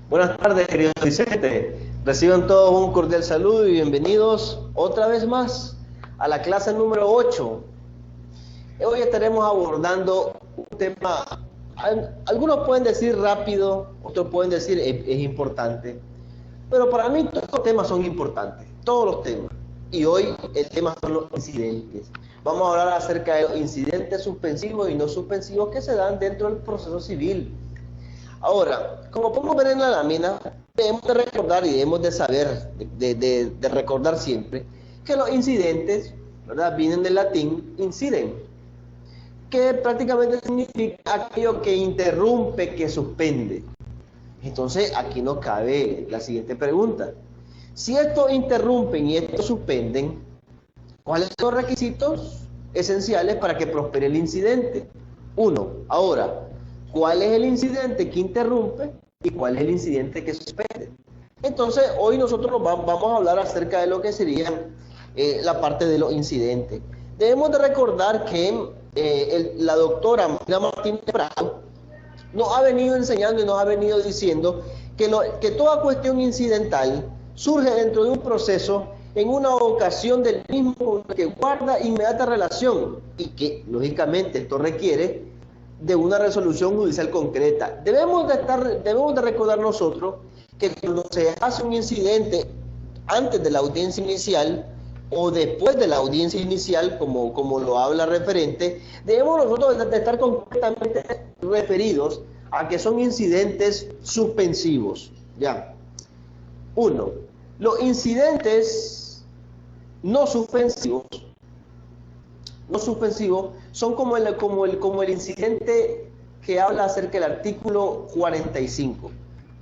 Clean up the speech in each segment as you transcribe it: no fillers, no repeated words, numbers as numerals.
Buenas tardes, queridos Vicente. Reciban todos un cordial saludo y bienvenidos otra vez más a la clase número 8. Hoy estaremos abordando un tema, algunos pueden decir rápido, otros pueden decir es importante, pero para mí todos los temas son importantes, todos los temas. Y hoy el tema son los incidentes. Vamos a hablar acerca de los incidentes suspensivos y no suspensivos que se dan dentro del proceso civil. Ahora, como podemos ver en la lámina, debemos de recordar y debemos de saber, de recordar siempre, que los incidentes, ¿verdad?, vienen del latín inciden, que prácticamente significa aquello que interrumpe, que suspende. Entonces, aquí nos cabe la siguiente pregunta. Si estos interrumpen y estos suspenden, ¿cuáles son los requisitos esenciales para que prospere el incidente? Uno, ahora, ¿cuál es el incidente que interrumpe y cuál es el incidente que suspende? Entonces, hoy nosotros vamos a hablar acerca de lo que sería la parte de los incidentes. Debemos de recordar que la doctora Marina Martínez Prado nos ha venido enseñando y nos ha venido diciendo que toda cuestión incidental surge dentro de un proceso en una ocasión del mismo que guarda inmediata relación y que, lógicamente, esto requiere de una resolución judicial concreta. Debemos de recordar nosotros que cuando se hace un incidente antes de la audiencia inicial o después de la audiencia inicial, como lo habla referente, debemos nosotros de estar concretamente referidos a que son incidentes suspensivos. Ya. Uno, los incidentes no suspensivos son como el incidente que habla acerca del artículo 45.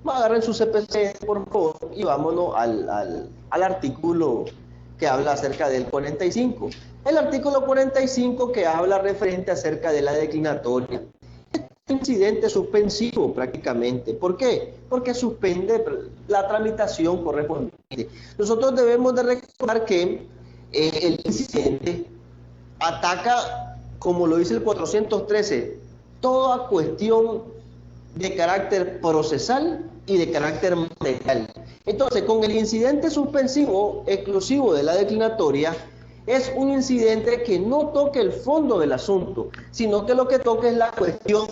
Agarren su CPC, por favor, y vámonos al artículo que habla acerca del 45. El artículo 45 que habla referente acerca de la declinatoria. Este incidente suspensivo prácticamente. ¿Por qué? Porque suspende la tramitación correspondiente. Nosotros debemos de recordar que el incidente ataca, como lo dice el 413, toda cuestión de carácter procesal y de carácter material. Entonces, con el incidente suspensivo exclusivo de la declinatoria, es un incidente que no toque el fondo del asunto, sino que lo que toca es la cuestión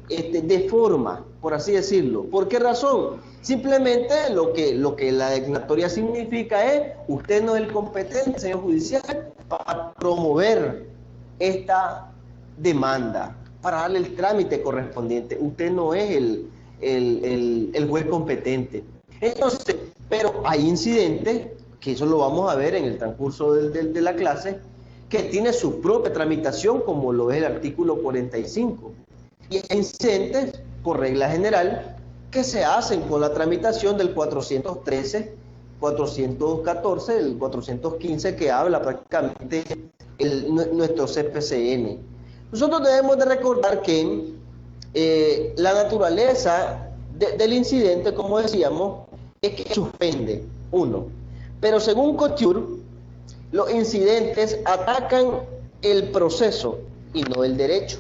de forma, por así decirlo. ¿Por qué razón? Simplemente lo que la declinatoria significa es, usted no es el competente, señor judicial, para promover esta demanda, para darle el trámite correspondiente. Usted no es el juez competente. Entonces, pero hay incidentes, que eso lo vamos a ver en el transcurso de la clase, que tiene su propia tramitación, como lo es el artículo 45. Y hay incidentes, por regla general, que se hacen con la tramitación del 413, 414, el 415, que habla prácticamente nuestro CPCN. Nosotros debemos de recordar que la naturaleza del incidente, como decíamos, es que suspende, uno. Pero según Couture, los incidentes atacan el proceso y no el derecho,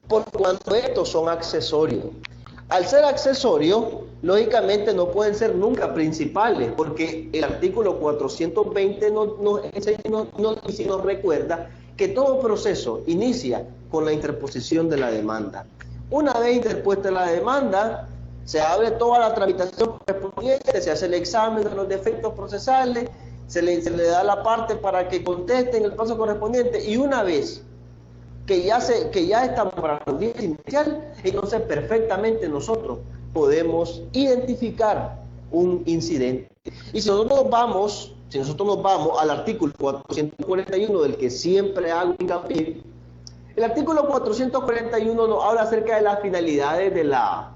por cuanto estos son accesorios. Al ser accesorios, lógicamente no pueden ser nunca principales, porque el artículo 420 nos recuerda que todo proceso inicia con la interposición de la demanda. Una vez interpuesta la demanda, se abre toda la tramitación correspondiente, se hace el examen de los defectos procesales, se le da la parte para que conteste en el paso correspondiente, y una vez que ya estamos para la audiencia inicial, entonces perfectamente nosotros podemos identificar un incidente. Y si nosotros nos vamos al artículo 441, del que siempre hago hincapié, el artículo 441 nos habla acerca de las finalidades de la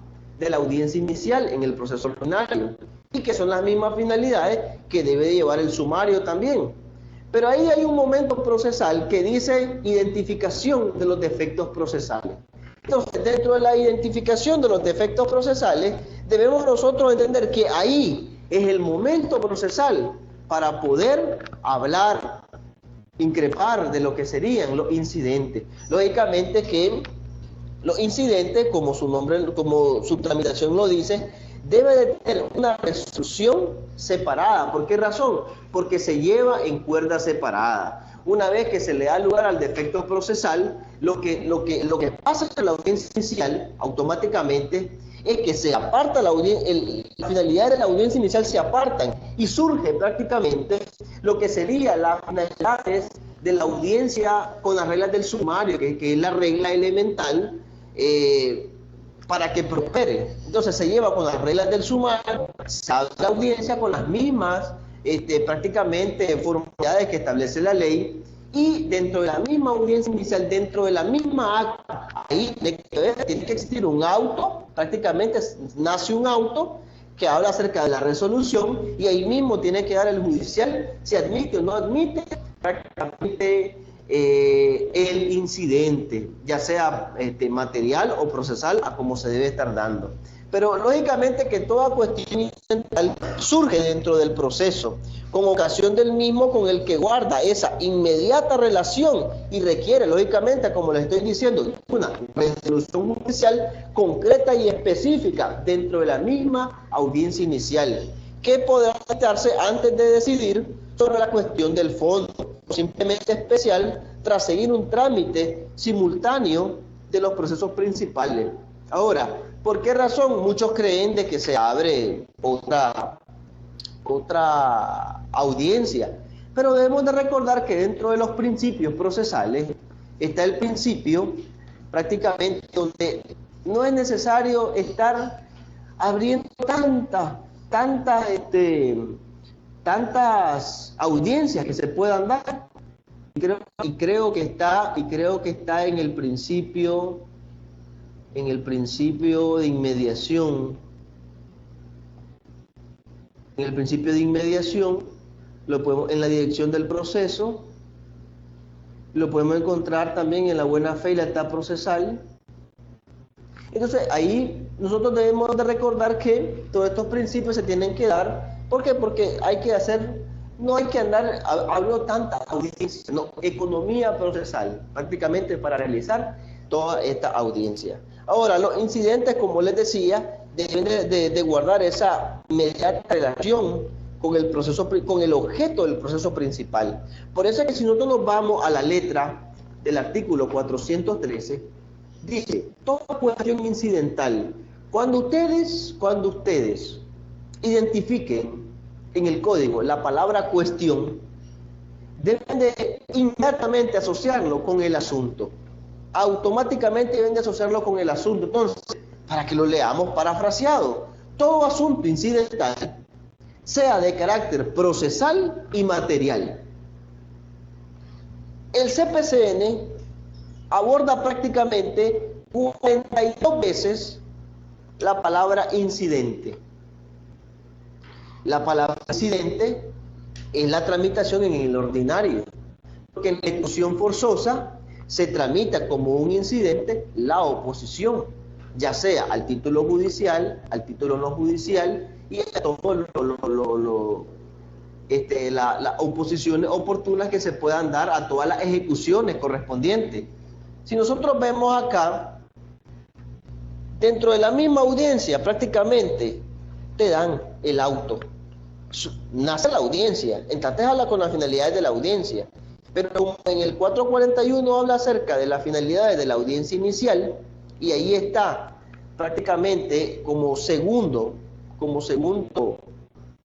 audiencia inicial en el proceso ordinario, y que son las mismas finalidades que debe llevar el sumario también. Pero ahí hay un momento procesal que dice identificación de los defectos procesales. Entonces, dentro de la identificación de los defectos procesales, debemos nosotros entender que ahí es el momento procesal para poder hablar, increpar de lo que serían los incidentes. Lógicamente que los incidentes, como su nombre, como su tramitación lo dice, debe de tener una resolución separada. ¿Por qué razón? Porque se lleva en cuerda separada. Una vez que se le da lugar al defecto procesal, lo que pasa en la audiencia inicial automáticamente es que se aparta la finalidad de la audiencia inicial se apartan y surge prácticamente lo que sería las finalidades de la audiencia con las reglas del sumario, que es la regla elemental para que prospere. Entonces se lleva con las reglas del sumario, se abre la audiencia con las mismas prácticamente formalidades que establece la ley, y dentro de la misma audiencia inicial, dentro de la misma acta, ahí tiene que existir un auto, prácticamente nace un auto que habla acerca de la resolución, y ahí mismo tiene que dar el judicial si admite o no admite prácticamente el incidente, ya sea material o procesal, a como se debe estar dando. Pero lógicamente que toda cuestión incidental surge dentro del proceso, con ocasión del mismo, con el que guarda esa inmediata relación y requiere, lógicamente, como les estoy diciendo, una resolución judicial concreta y específica dentro de la misma audiencia inicial, que podrá darse antes de decidir sobre la cuestión del fondo, simplemente especial, tras seguir un trámite simultáneo de los procesos principales. Ahora, ¿por qué razón muchos creen de que se abre otra audiencia? Pero debemos de recordar que dentro de los principios procesales está el principio prácticamente donde no es necesario estar abriendo tantas audiencias que se puedan dar. Y creo que está en el principio de inmediación. En el principio de inmediación lo podemos en la dirección del proceso, lo podemos encontrar también en la buena fe y la lealtad procesal. Entonces ahí nosotros debemos de recordar que todos estos principios se tienen que dar. ¿Por qué? Porque no hay que andar hablando tanta audiencia, no, economía procesal prácticamente para realizar toda esta audiencia. Ahora, los incidentes, como les decía, deben de guardar esa inmediata relación con el proceso, con el objeto del proceso principal. Por eso es que si nosotros nos vamos a la letra del artículo 413, dice, toda cuestión incidental, cuando ustedes identifiquen en el código la palabra cuestión, deben de inmediatamente asociarlo con el asunto. Automáticamente deben de asociarlo con el asunto. Entonces, para que lo leamos parafraseado, todo asunto incidental, sea de carácter procesal y material. El CPCN aborda prácticamente 42 veces la palabra incidente. La palabra incidente es la tramitación en el ordinario, porque en la ejecución forzosa se tramita como un incidente la oposición, ya sea al título judicial, al título no judicial y a todas las oposiciones oportunas que se puedan dar a todas las ejecuciones correspondientes. Si nosotros vemos acá, dentro de la misma audiencia prácticamente te dan el auto. Nace la audiencia, entonces habla con las finalidades de la audiencia, pero como en el 441 habla acerca de las finalidades de la audiencia inicial, y ahí está prácticamente como segundo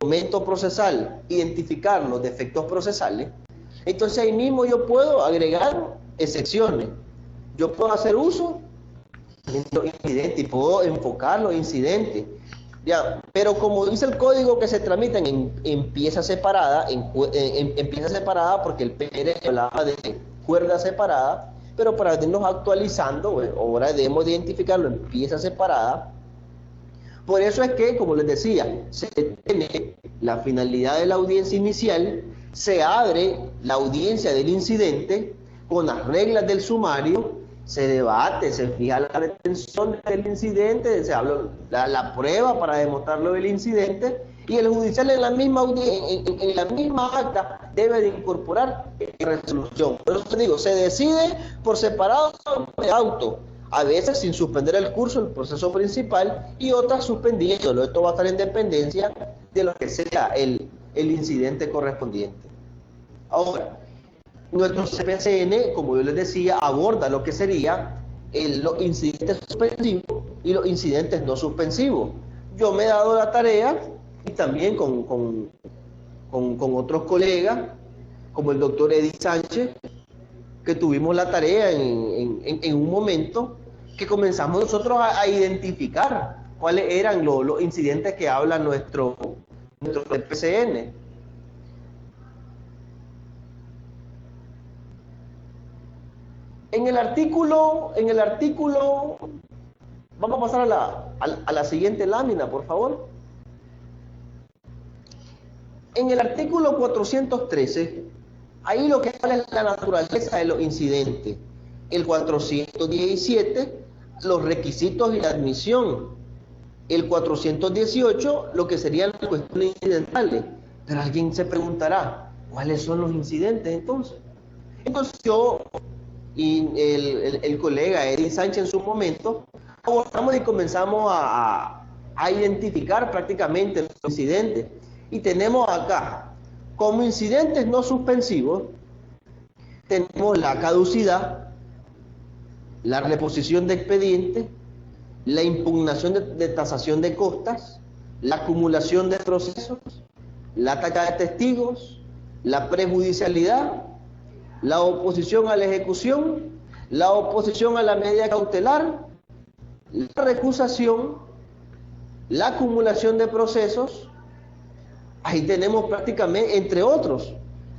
momento procesal identificar los defectos procesales, entonces ahí mismo yo puedo agregar excepciones, yo puedo hacer uso de los incidentes y puedo enfocar los incidentes. Ya, pero como dice el código que se tramitan en pieza separada, en pieza separada, porque el PR hablaba de cuerda separada, pero para irnos actualizando, ahora debemos identificarlo en pieza separada. Por eso es que, como les decía, se tiene la finalidad de la audiencia inicial, se abre la audiencia del incidente con las reglas del sumario, se debate, se fija la retención del incidente, se habla la prueba para demostrarlo del incidente, y el judicial en la misma acta debe de incorporar resolución. Por eso te digo, se decide por separado de auto. a veces sin suspender el curso, el proceso principal, y otras suspendiéndolo. Esto va a estar en dependencia de lo que sea el incidente correspondiente. Ahora, nuestro CPCN, como yo les decía, aborda lo que sería los incidentes suspensivos y los incidentes no suspensivos. Yo me he dado la tarea, y también con otros colegas, como el doctor Edith Sánchez, que tuvimos la tarea en un momento que comenzamos nosotros a identificar cuáles eran los incidentes que habla nuestro CPCN. En el artículo, vamos a pasar a la siguiente lámina, por favor. En el artículo 413, ahí lo que habla es la naturaleza de los incidentes. El 417, los requisitos y la admisión. El 418, lo que serían las cuestiones incidentales. Pero alguien se preguntará, ¿cuáles son los incidentes entonces? Entonces yo y el colega Edith Sánchez en su momento abordamos y comenzamos a identificar prácticamente los incidentes. Y tenemos acá, como incidentes no suspensivos, tenemos la caducidad, la reposición de expedientes, la impugnación de tasación de costas, la acumulación de procesos, la ataca de testigos, la prejudicialidad, la oposición a la ejecución, la oposición a la medida cautelar, la recusación, la acumulación de procesos. Ahí tenemos prácticamente, entre otros,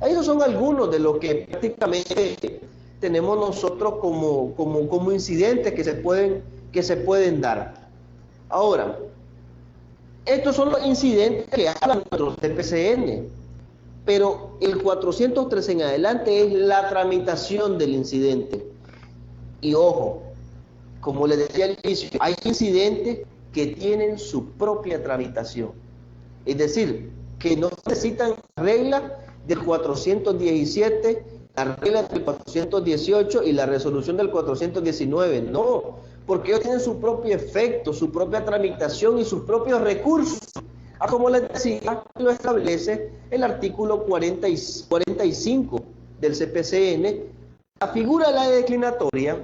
esos son algunos de los que prácticamente tenemos nosotros como incidentes que se pueden dar. Ahora, estos son los incidentes que hablan nuestro CPCN, pero el 413 en adelante es la tramitación del incidente. Y ojo, como les decía al inicio, hay incidentes que tienen su propia tramitación. Es decir, que no necesitan reglas del 417, la regla del 418 y la resolución del 419. No, porque ellos tienen su propio efecto, su propia tramitación y sus propios recursos. Como les decía, lo establece el artículo 45 del CPCN. La figura de la declinatoria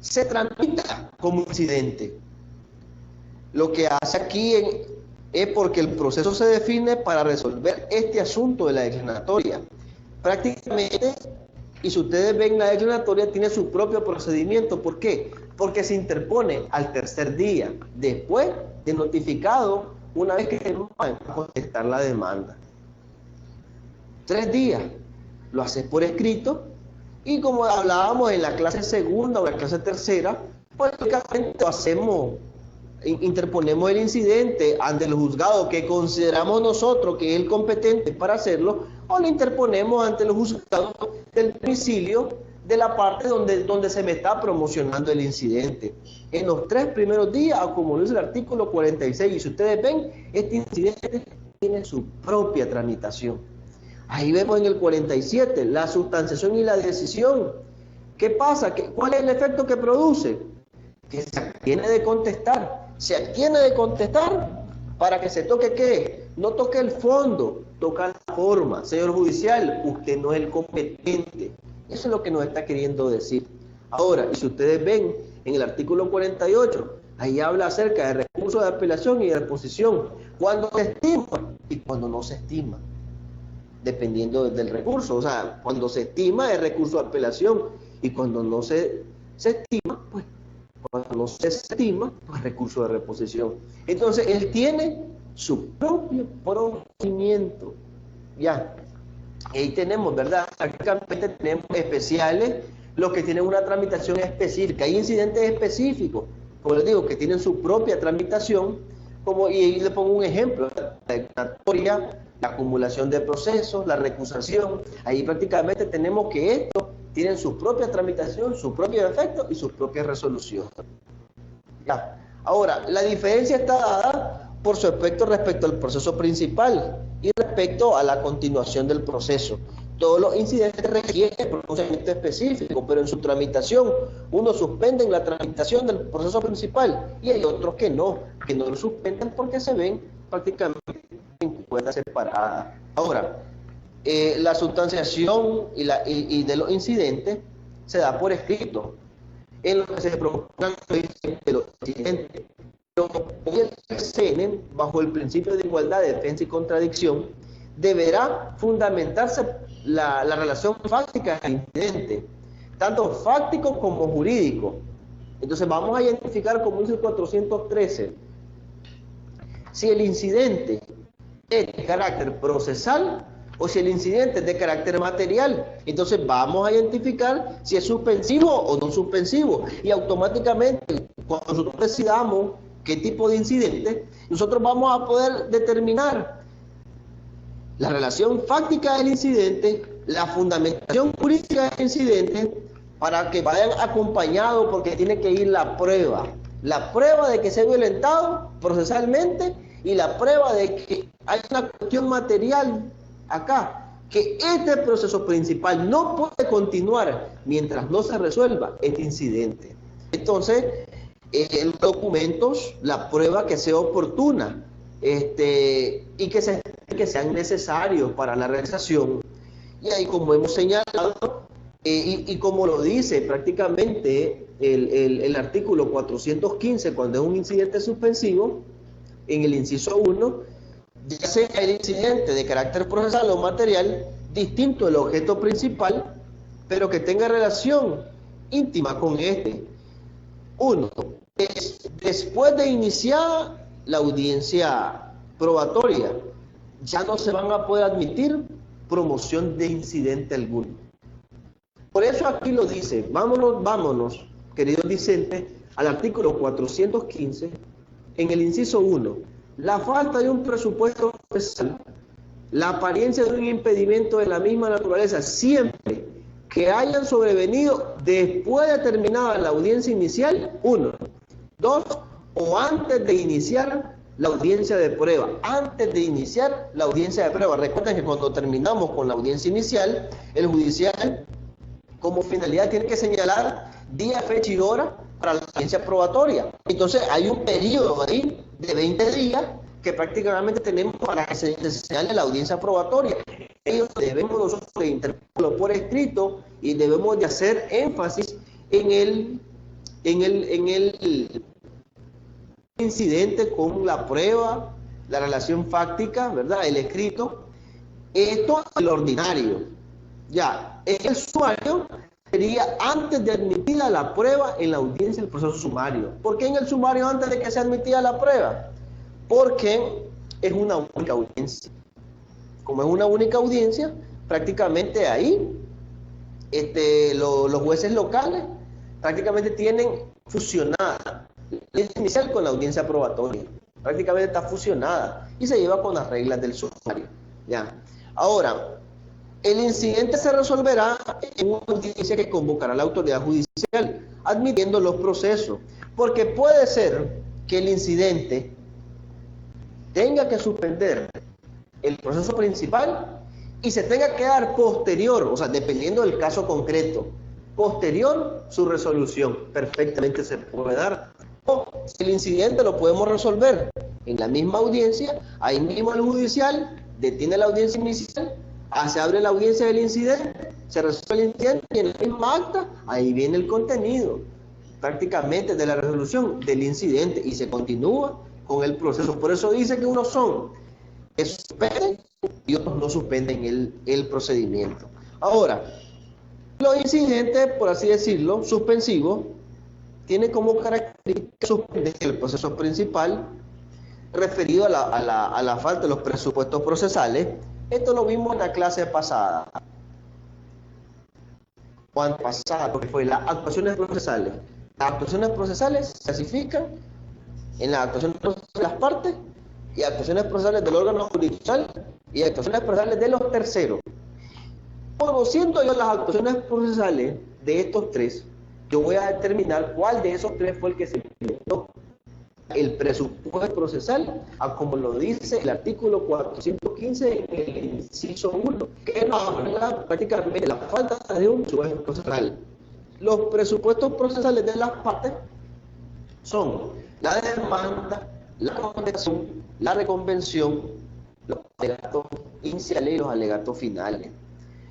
se tramita como incidente. Lo que hace aquí es porque el proceso se define para resolver este asunto de la declinatoria. Prácticamente, y si ustedes ven, la declinatoria tiene su propio procedimiento. ¿Por qué? Porque se interpone al tercer día, después de notificado, una vez que tenemos que contestar la demanda. 3 días, lo haces por escrito, y como hablábamos en la clase segunda o la clase tercera, pues prácticamente interponemos el incidente ante el juzgado que consideramos nosotros que es el competente para hacerlo, o lo interponemos ante los juzgados del domicilio de la parte donde se me está promocionando el incidente. En los 3 primeros días, como lo dice el artículo 46, y si ustedes ven, este incidente tiene su propia tramitación. Ahí vemos en el 47, la sustanciación y la decisión. ¿Qué pasa? ¿Cuál es el efecto que produce? Que se abstiene de contestar. Se abstiene de contestar para que se toque ¿qué? No toque el fondo, toca la forma. Señor judicial, usted no es el competente. Eso es lo que nos está queriendo decir. Ahora, y si ustedes ven en el artículo 48, ahí habla acerca de recursos de apelación y de reposición. Cuando se estima y cuando no se estima, dependiendo del recurso. O sea, cuando se estima es recurso de apelación, y cuando no se estima, pues cuando no se estima, pues recurso de reposición. Entonces, él tiene su propio procedimiento. Ya. Y ahí tenemos, ¿verdad? Prácticamente tenemos especiales, los que tienen una tramitación específica. Hay incidentes específicos, como les digo, que tienen su propia tramitación, y ahí le pongo un ejemplo: la declaratoria, la acumulación de procesos, la recusación. Ahí prácticamente tenemos que estos tienen su propia tramitación, su propio efecto y su propia resolución. Ya. Ahora, la diferencia está dada por su aspecto respecto al proceso principal y respecto a la continuación del proceso. Todos los incidentes requieren procedimiento específico, pero en su tramitación, unos suspenden la tramitación del proceso principal y hay otros que no lo suspenden porque se ven prácticamente en cuenta separada. Ahora, la sustanciación y de los incidentes se da por escrito, en lo que se provocan de los incidentes. El CNE, bajo el principio de igualdad, defensa y contradicción, deberá fundamentarse la relación fáctica del incidente, tanto fáctico como jurídico. Entonces vamos a identificar, como dice el 413, si el incidente es de carácter procesal o si el incidente es de carácter material. Entonces vamos a identificar si es suspensivo o no suspensivo, y automáticamente cuando nosotros decidamos qué tipo de incidente, nosotros vamos a poder determinar la relación fáctica del incidente, la fundamentación jurídica del incidente, para que vayan acompañados, porque tiene que ir la prueba de que se ha violentado procesalmente y la prueba de que hay una cuestión material acá, que este proceso principal no puede continuar mientras no se resuelva este incidente. Entonces, en los documentos, la prueba que sea oportuna y que sean necesarios para la realización. Y ahí, como hemos señalado, y como lo dice prácticamente el artículo 415, cuando es un incidente suspensivo, en el inciso 1, ya sea el incidente de carácter procesal o material, distinto del objeto principal, pero que tenga relación íntima con este. 1. Después de iniciar la audiencia probatoria, ya no se van a poder admitir promoción de incidente alguno. Por eso aquí lo dice, vámonos, queridos discentes, al artículo 415, en el inciso 1, la falta de un presupuesto procesal, la apariencia de un impedimento de la misma naturaleza, siempre que hayan sobrevenido después de terminada la audiencia inicial, 1. 2, o antes de iniciar la audiencia de prueba. Antes de iniciar la audiencia de prueba. Recuerden que cuando terminamos con la audiencia inicial, el judicial, como finalidad, tiene que señalar día, fecha y hora para la audiencia probatoria. Entonces, hay un periodo ahí de 20 días que prácticamente tenemos para que se señale la audiencia probatoria. Ellos debemos nosotros de interpretarlo por escrito y debemos de hacer énfasis en el incidente con la prueba, la relación fáctica, ¿verdad? El escrito. Esto es lo ordinario. Ya, el sumario sería antes de admitida la prueba en la audiencia del proceso sumario. ¿Por qué en el sumario antes de que sea admitida la prueba? Porque es una única audiencia. Como es una única audiencia, prácticamente ahí los jueces locales prácticamente tienen fusionada la audiencia inicial con la audiencia probatoria. Prácticamente está fusionada y se lleva con las reglas del sumario. ¿Ya? Ahora, el incidente se resolverá en una audiencia que convocará la autoridad judicial, admitiendo los procesos, porque puede ser que el incidente tenga que suspender el proceso principal y se tenga que dar posterior, o sea, dependiendo del caso concreto, posterior su resolución. Perfectamente se puede dar. O si el incidente lo podemos resolver en la misma audiencia, ahí mismo el judicial detiene la audiencia inicial, se abre la audiencia del incidente, se resuelve el incidente y en la misma acta, ahí viene el contenido prácticamente de la resolución del incidente y se continúa con el proceso. Por eso dice que unos son que suspenden y otros no suspenden el procedimiento. Ahora, los incidentes, por así decirlo, suspensivos, tienen como característica suspender el proceso principal referido a la falta de los presupuestos procesales. Esto lo vimos en la clase pasada. Cuando pasada, porque fue las actuaciones procesales. Las actuaciones procesales se clasifican en las actuaciones procesales de las partes y actuaciones procesales del órgano judicial y actuaciones procesales de los terceros. Conociendo yo las actuaciones procesales de estos tres, yo voy a determinar cuál de esos tres fue el que se violentó. el presupuesto procesal, a como lo dice el artículo 415 en el inciso 1, que nos habla prácticamente de la falta de un presupuesto procesal. Los presupuestos procesales de las partes son la demanda, la contestación, la reconvención, los alegatos iniciales y los alegatos finales.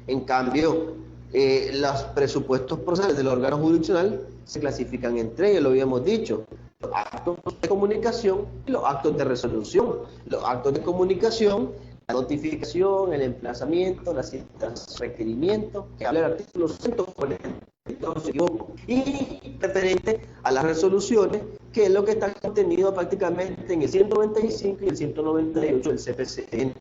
En cambio, los presupuestos procesales del órgano jurisdiccional se clasifican en tres, ya lo habíamos dicho: los actos de comunicación y los actos de resolución. Los actos de comunicación, la notificación, el emplazamiento, las citas, requerimientos, que habla el artículo 140, y referente a las resoluciones, que es lo que está contenido prácticamente en el 195 y el 198 del CPCN,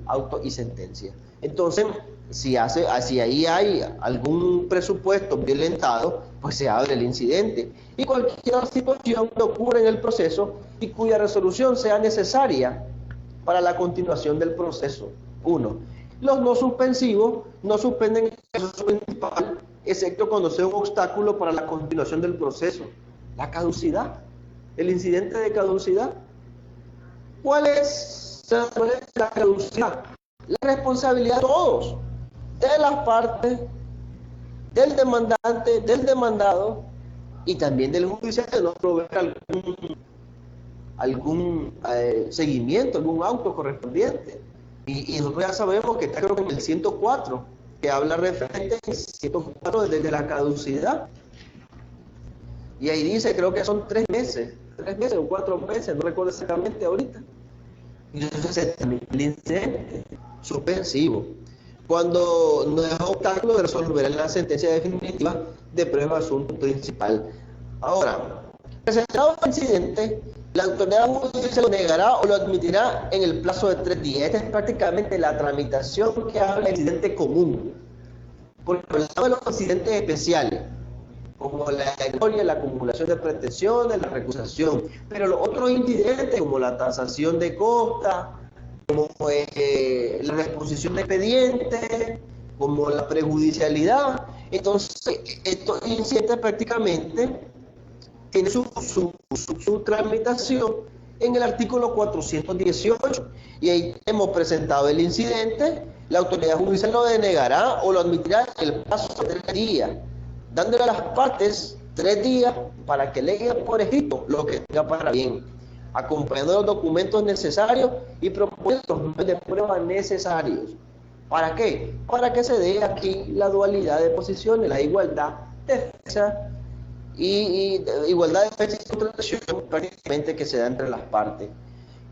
auto y sentencia. Entonces, si ahí hay algún presupuesto violentado, pues se abre el incidente. Y cualquier situación que ocurra en el proceso y cuya resolución sea necesaria para la continuación del proceso. 1. Los no suspensivos no suspenden el proceso principal, excepto cuando sea un obstáculo para la continuación del proceso. La caducidad, el incidente de caducidad. ¿Cuál es la caducidad? La responsabilidad de todos, de las partes, del demandante, del demandado y también del judicial, de no proveer algún seguimiento, algún auto correspondiente. Y nosotros ya sabemos que está, creo que en el 104, que habla referente al 104 desde la caducidad. Y ahí dice, creo que son 3 meses o 4 meses, no recuerdo exactamente ahorita. Y entonces se termina el incidente suspensivo, cuando no es obstáculo de resolver en la sentencia definitiva de prueba de asunto principal. Ahora, presentado el incidente, la autoridad judicial lo negará o lo admitirá en el plazo de 3 días. Esta es prácticamente la tramitación que habla del incidente común. Porque hablamos de los incidentes especiales, como la historia, la acumulación de pretensiones, la recusación. Pero los otros incidentes, como la tasación de costa, como la reposición de expedientes, como la prejudicialidad, entonces estos incidentes prácticamente tienen su tramitación en el artículo 418, y ahí hemos presentado el incidente, la autoridad judicial lo denegará o lo admitirá en el plazo de 3 días, dándole a las partes 3 días para que lean por escrito lo que tenga para bien, acompañando los documentos necesarios y proponiendo los medios de prueba necesarios. ¿Para qué? Para que se dé aquí la dualidad de posiciones, la igualdad de defensa y igualdad de defensa y contratación prácticamente que se da entre las partes.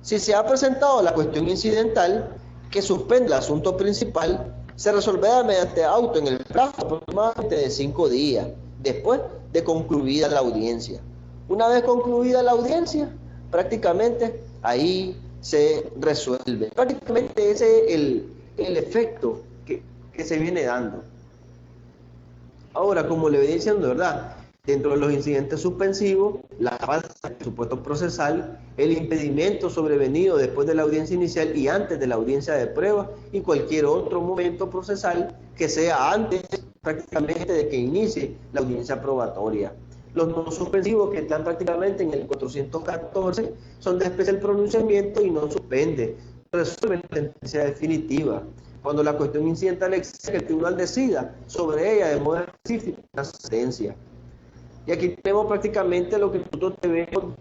Si se ha presentado la cuestión incidental que suspende el asunto principal, se resolverá mediante auto en el plazo aproximadamente de 5 días, después de concluida la audiencia. Una vez concluida la audiencia, prácticamente ahí se resuelve. Prácticamente ese es el efecto que se viene dando. Ahora, como le venía diciendo, ¿verdad? Dentro de los incidentes suspensivos, la falta de presupuesto procesal, el impedimento sobrevenido después de la audiencia inicial y antes de la audiencia de prueba, y cualquier otro momento procesal que sea antes prácticamente de que inicie la audiencia probatoria. Los no suspensivos, que están prácticamente en el 414, son de especial pronunciamiento y no suspende, resuelven la sentencia definitiva. Cuando la cuestión incidental exige que el tribunal decida sobre ella de modo específico la sentencia. Y aquí tenemos prácticamente lo que nosotros debemos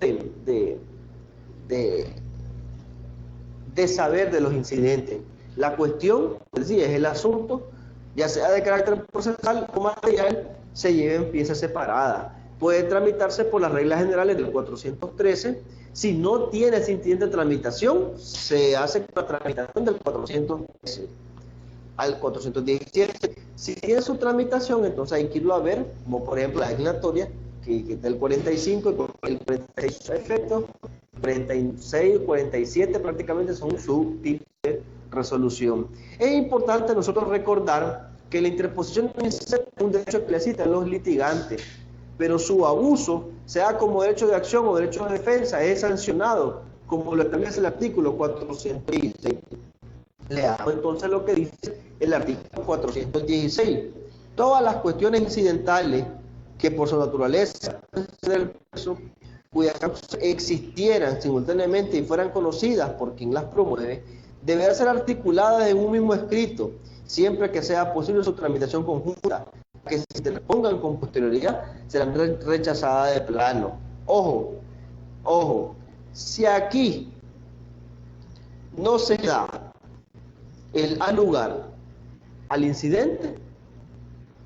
de saber de los incidentes. La cuestión, pues sí, es el asunto, ya sea de carácter procesal o material, se lleva en piezas separadas. Puede tramitarse por las reglas generales del 413. Si no tiene ese incidente de tramitación, se hace con la tramitación del 413 al 417. Si tiene su tramitación, entonces hay que irlo a ver, como por ejemplo la declaratoria, que está el 45 y el 46 efectos, 46 y 47 prácticamente son su tipo de resolución. Es importante nosotros recordar que la interposición es un derecho que le citan los litigantes, pero su abuso, sea como derecho de acción o derecho de defensa, es sancionado, como lo establece el artículo 416. Leamos entonces lo que dice el artículo 416. Todas las cuestiones incidentales que por su naturaleza del preso cuyas causas existieran simultáneamente y fueran conocidas por quien las promueve, deberán ser articuladas en un mismo escrito, siempre que sea posible su tramitación conjunta, que si se interpongan con posterioridad serán rechazadas de plano. Ojo, ojo, si aquí no se da el lugar al incidente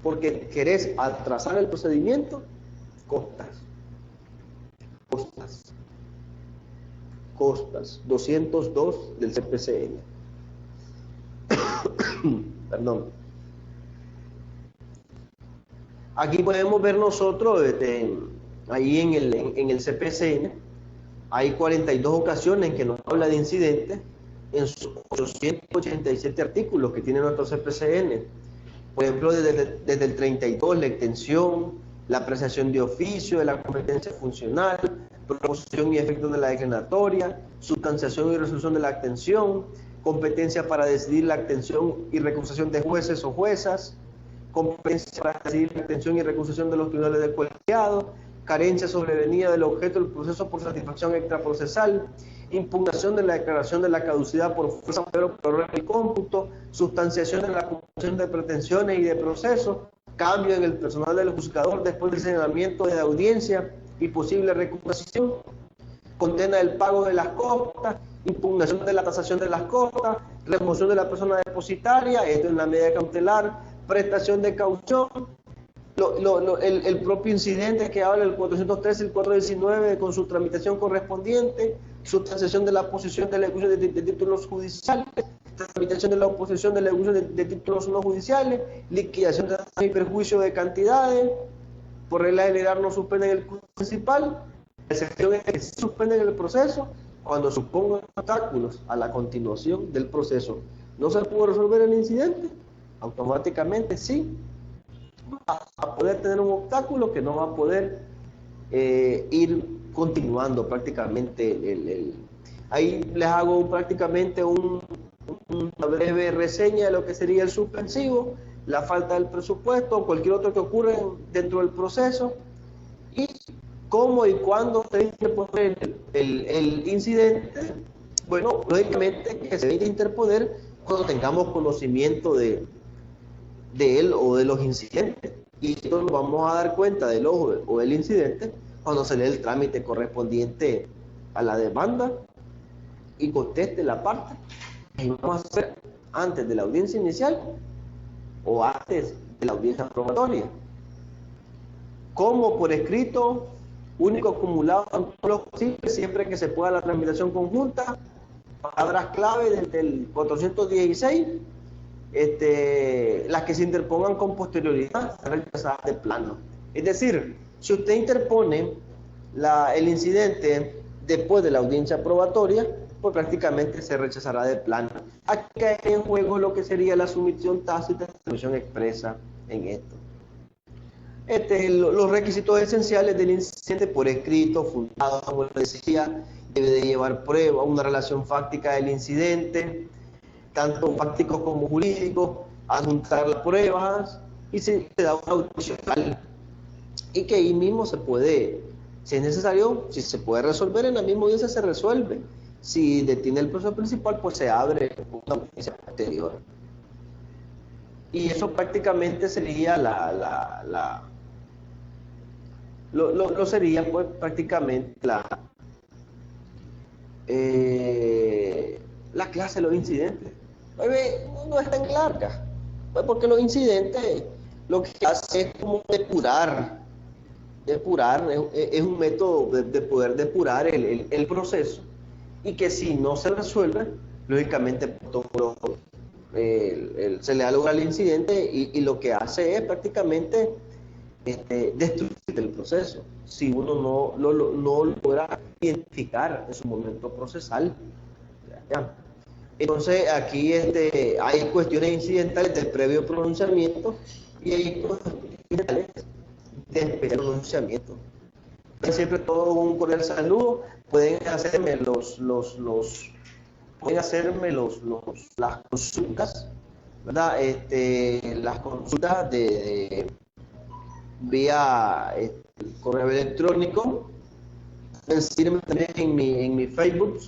porque querés atrasar el procedimiento, costas 202 del CPCN. Perdón. Aquí podemos ver nosotros, ahí en el CPCN, hay 42 ocasiones en que nos habla de incidentes en sus 887 artículos que tiene nuestro CPCN. Por ejemplo, desde el 32, la extensión, la apreciación de oficio, de la competencia funcional, proposición y efecto de la declaratoria, sustanciación y resolución de la extensión, competencia para decidir la extensión y recusación de jueces o juezas, competencia para decidir la extensión y recusación de los tribunales del colegiado, carencia sobrevenida del objeto del proceso por satisfacción extraprocesal, impugnación de la declaración de la caducidad por fuerza mayor o por error del cómputo, sustanciación de la acumulación de pretensiones y de proceso, cambio en el personal del juzgador después del señalamiento de la audiencia y posible recusación, condena del pago de las costas, impugnación de la tasación de las costas, remoción de la persona depositaria, esto es la medida cautelar, prestación de caución, el propio incidente que habla el 413 y el 419 con su tramitación correspondiente, sustanciación de la oposición de la ejecución de títulos judiciales, tramitación de la oposición de la ejecución de títulos no judiciales, liquidación de daño y perjuicio de cantidades, por regla general no suspenden el curso principal, la excepción es que se suspenden el proceso cuando supongan obstáculos a la continuación del proceso. ¿No se pudo resolver el incidente? Automáticamente sí, va a poder tener un obstáculo que no va a poder ir continuando prácticamente. Ahí les hago prácticamente una breve reseña de lo que sería el suspensivo, la falta del presupuesto o cualquier otro que ocurra dentro del proceso y cómo y cuándo se interpone el incidente. Bueno, lógicamente que se debe interponer cuando tengamos conocimiento de él o de los incidentes, y esto nos vamos a dar cuenta del ojo o del incidente cuando se lee el trámite correspondiente a la demanda y conteste la parte. Y vamos a hacer antes de la audiencia inicial o antes de la audiencia probatoria, como por escrito único acumulado en todo lo posible, siempre que se pueda la tramitación conjunta, palabras clave desde el 416. Las que se interpongan con posterioridad serán rechazadas de plano. Es decir, si usted interpone el incidente después de la audiencia probatoria, pues prácticamente se rechazará de plano. Aquí cae en juego lo que sería la sumisión tácita y la sumisión expresa en esto. Los requisitos esenciales del incidente por escrito, fundado, como les decía, debe de llevar prueba, una relación fáctica del incidente, tanto fácticos como jurídicos, adjuntar las pruebas y se da una audición y que ahí mismo se puede, si es necesario, si se puede resolver en la misma audiencia se resuelve, si detiene el proceso principal pues se abre una audiencia posterior y eso prácticamente sería lo sería pues prácticamente la clase de los incidentes. No es tan larga, pues porque los incidentes lo que hace es como depurar, es un método de poder depurar el proceso y que si no se resuelve, lógicamente se le da lugar al incidente y lo que hace es prácticamente destruir el proceso si uno no logra identificar en su momento procesal. ¿Ya? Entonces aquí hay cuestiones incidentales del previo pronunciamiento y hay cuestiones incidentales de especial pronunciamiento. Siempre todo un cordial saludo. Pueden hacerme las consultas, ¿verdad? Las consultas vía correo electrónico pueden seguirme también en mi Facebook.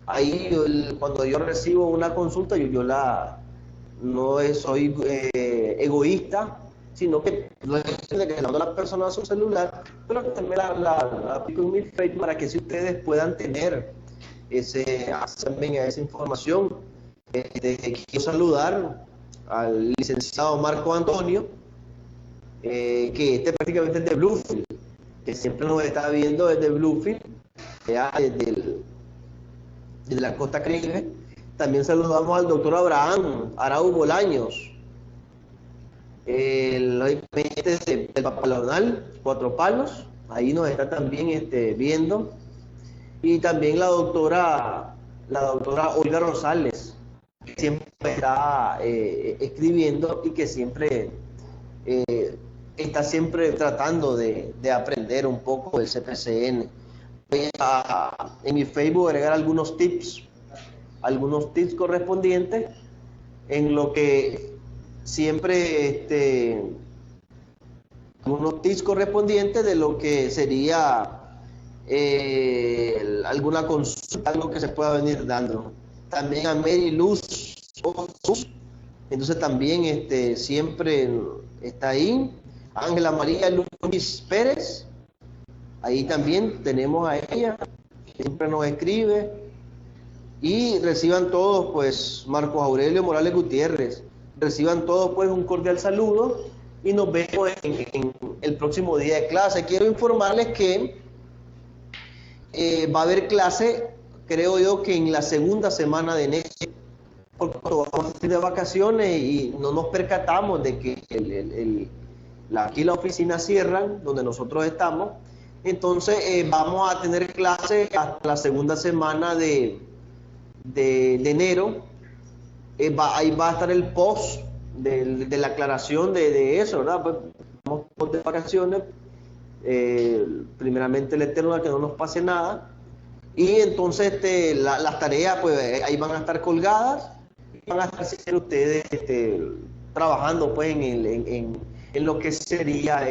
Ahí cuando yo recibo una consulta, no soy egoísta, sino que no es de que le mando a la persona a su celular, pero que también la aplico en mi Facebook para que si ustedes puedan tener también esa información. Quiero saludar al licenciado Marco Antonio, que prácticamente es de Bluefield, que siempre nos está viendo desde Bluefield, desde la costa Caribe. También saludamos al doctor Abraham Arau Bolaños, el del Papalonal, Cuatro Palos, ahí nos está también viendo. Y también la doctora Olga Rosales, que siempre está escribiendo y que siempre está siempre tratando de aprender un poco del CPCN. Voy en mi Facebook agregar algunos tips correspondientes en lo que siempre algunos tips correspondientes de lo que sería alguna consulta, algo que se pueda venir dando. También a Mary Luz, entonces también siempre está ahí. Ángela María Luis Pérez, ahí también tenemos a ella, siempre nos escribe. Y reciban todos, pues, Marcos Aurelio Morales Gutiérrez, reciban todos, pues, un cordial saludo y nos vemos en el próximo día de clase. Quiero informarles que va a haber clase, creo yo, que en la segunda semana de enero, porque vamos a estar de vacaciones y no nos percatamos de que aquí la oficina cierran, donde nosotros estamos. Entonces vamos a tener clase hasta la segunda semana de enero. Ahí va a estar el post de la aclaración de eso, ¿verdad? Pues vamos de vacaciones. Primeramente el Eterno, que no nos pase nada, y entonces las tareas pues ahí van a estar colgadas y van a estar ustedes trabajando pues en lo que sería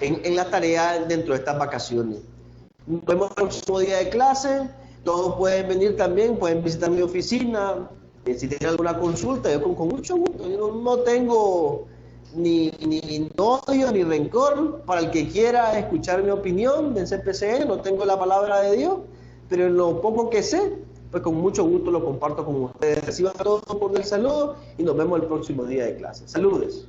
en la tarea dentro de estas vacaciones. Nos vemos el próximo día de clase. Todos pueden venir también, pueden visitar mi oficina, si tienen alguna consulta, yo con mucho gusto. Yo no tengo ni odio ni rencor para el que quiera escuchar mi opinión del CPCN. No tengo la palabra de Dios, pero en lo poco que sé, pues con mucho gusto lo comparto con ustedes. Reciban a todos por el saludo y nos vemos el próximo día de clase. Saludos.